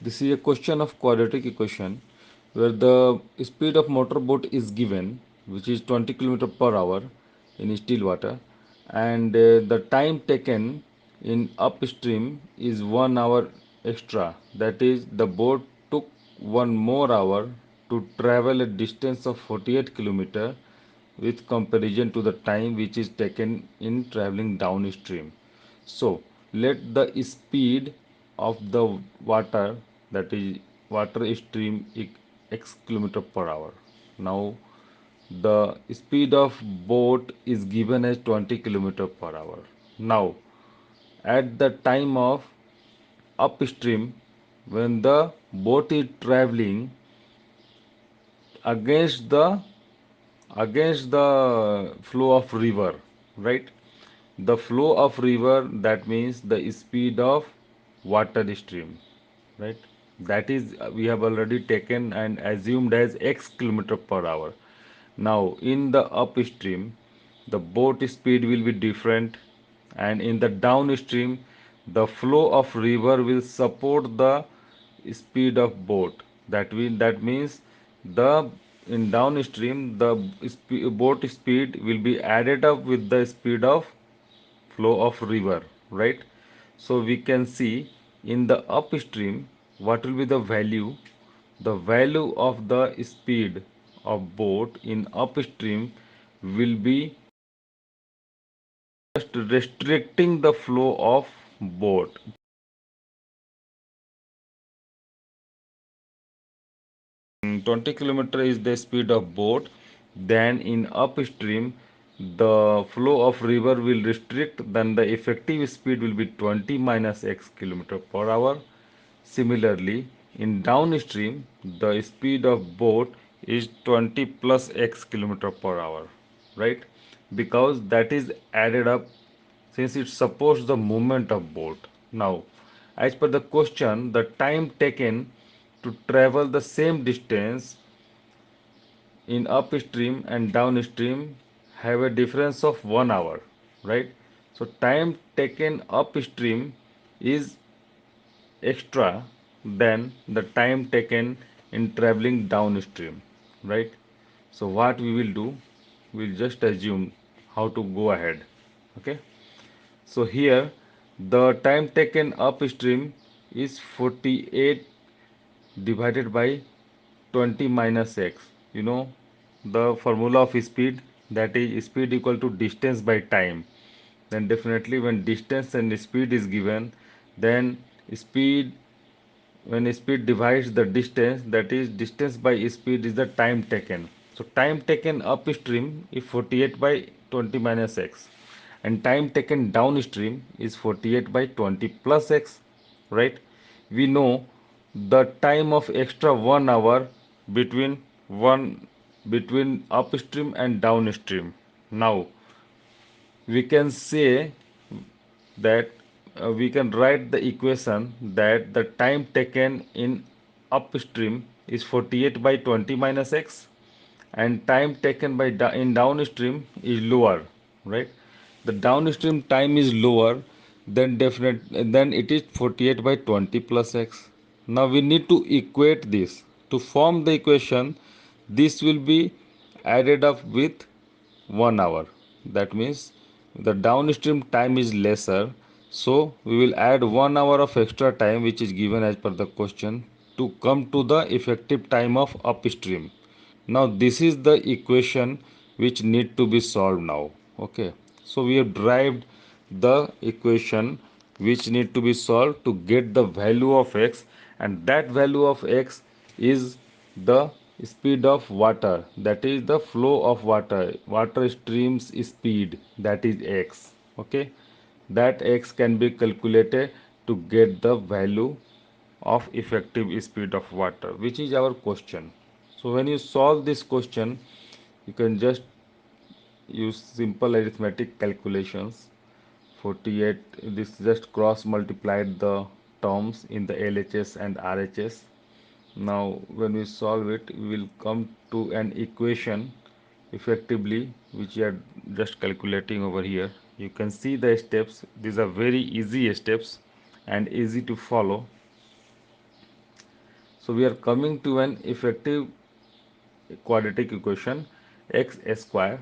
This is a question of quadratic equation where the speed of motorboat is given, which is 20 km per hour in still water, and the time taken in upstream is 1 hour extra. That is, the boat took 1 more hour to travel a distance of 48 km with comparison to the time which is taken in traveling downstream. So let the speed of the water, that is water stream, x kilometer per hour. Now the speed of boat is given as 20 kilometer per hour. Now at the time of upstream, when the boat is traveling against the flow of river, right? The flow of river, that means the speed of water stream, right? That is we have already taken and assumed as x kilometer per hour. Now in the upstream, the boat speed will be different, and in the downstream, the flow of river will support the speed of boat. That means the in downstream, the boat speed will be added up with the speed of flow of river, right? So we can see in the upstream what will be the value. The value of the speed of boat in upstream will be just restricting the flow of boat. 20 kilometer is the speed of boat. Then in upstream, the flow of river will restrict, then the effective speed will be 20 minus x kilometer per hour. Similarly, in downstream, the speed of boat is 20 plus x kilometer per hour, right? Because that is added up since it supports the movement of boat. Now, as per the question, the time taken to travel the same distance in upstream and downstream have a difference of 1 hour, right? So time taken upstream is extra than the time taken in traveling downstream, right? So what we will do, we'll just assume how to go ahead. Okay, so here the time taken upstream is 48 divided by 20 minus x. You know the formula of speed, that is speed equal to distance by time. Then definitely when distance and speed is given, then speed, when speed divides the distance, that is distance by speed is the time taken. So time taken upstream is 48 by 20 minus x, and time taken downstream is 48 by 20 plus x, right? We know the time of extra 1 hour between one between upstream and downstream. Now we can say that we can write the equation that the time taken in upstream is 48 by 20 minus x, and time taken by in downstream is lower, right? The downstream time is lower, then it is 48 by 20 plus x. Now we need to equate this. To form the equation, this will be added up with 1 hour. That means the downstream time is lesser, so we will add 1 hour of extra time which is given as per the question to come to the effective time of upstream. Now this is the equation which need to be solved now. Okay, so we have derived the equation which need to be solved to get the value of x, and that value of x is the speed of water, that is the flow of water streams speed, that is x. Okay, that x can be calculated to get the value of effective speed of water, which is our question. So when you solve this question, you can just use simple arithmetic calculations. 48, this just cross multiplied the terms in the LHS and RHS. Now when we solve it, we will come to an equation effectively which we are just calculating over here. You can see the steps. These are very easy steps and easy to follow. So we are coming to an effective quadratic equation, x square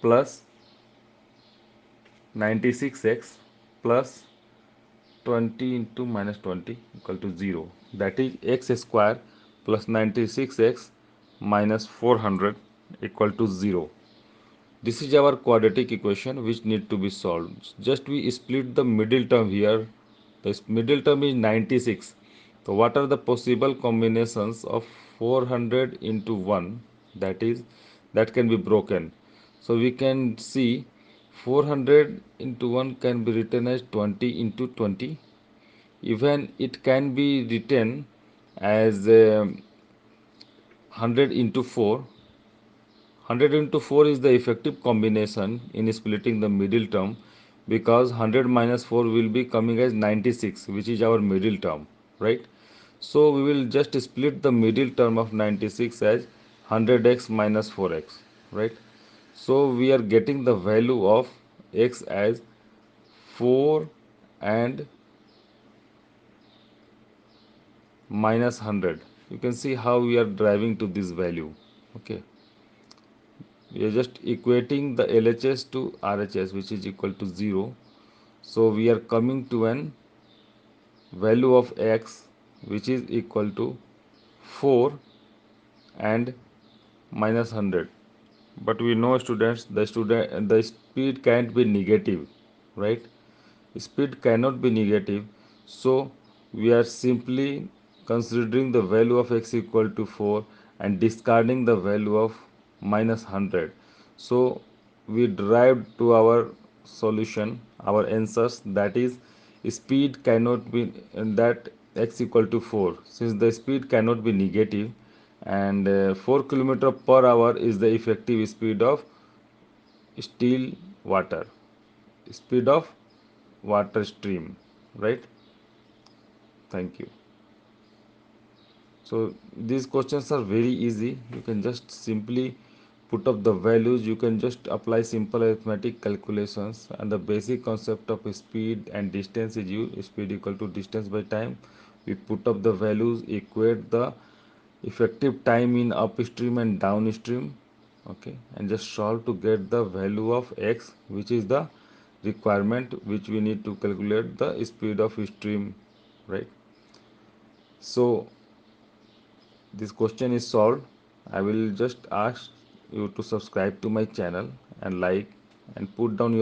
plus 96x plus 20 into minus 20 equal to 0. That is x square plus 96x minus 400 equal to 0. This is our quadratic equation which need to be solved. Just we split the middle term here. The middle term is 96. So what are the possible combinations of 400 into 1, that can be broken. So we can see 400 into 1 can be written as 20 into 20. Even it can be written as 100 into 4. 100 into 4 is the effective combination in splitting the middle term, because 100 minus 4 will be coming as 96, which is our middle term, right? So we will just split the middle term of 96 as 100x minus 4x, right? So we are getting the value of x as 4 and minus 100. You can see how we are driving to this value. Okay, we are just equating the LHS to RHS, which is equal to 0. So we are coming to an value of x which is equal to 4 and minus 100. But we know, students, the speed can't be negative, right? Speed cannot be negative, so we are simply considering the value of x equal to 4 and discarding the value of minus 100. So we derived to our solution, our answers, that is speed cannot be, that x equal to 4, since the speed cannot be negative, and 4 kilometer per hour is the effective speed of still water, speed of water stream, right? Thank you. So these questions are very easy. You can just simply put up the values. You can just apply simple arithmetic calculations, and the basic concept of speed and distance is used. Speed equal to distance by time. We put up the values, equate the effective time in upstream and downstream, okay, and just solve to get the value of x, which is the requirement which we need to calculate the speed of stream, right? So this question is solved. I will just ask you to subscribe to my channel and like and put down your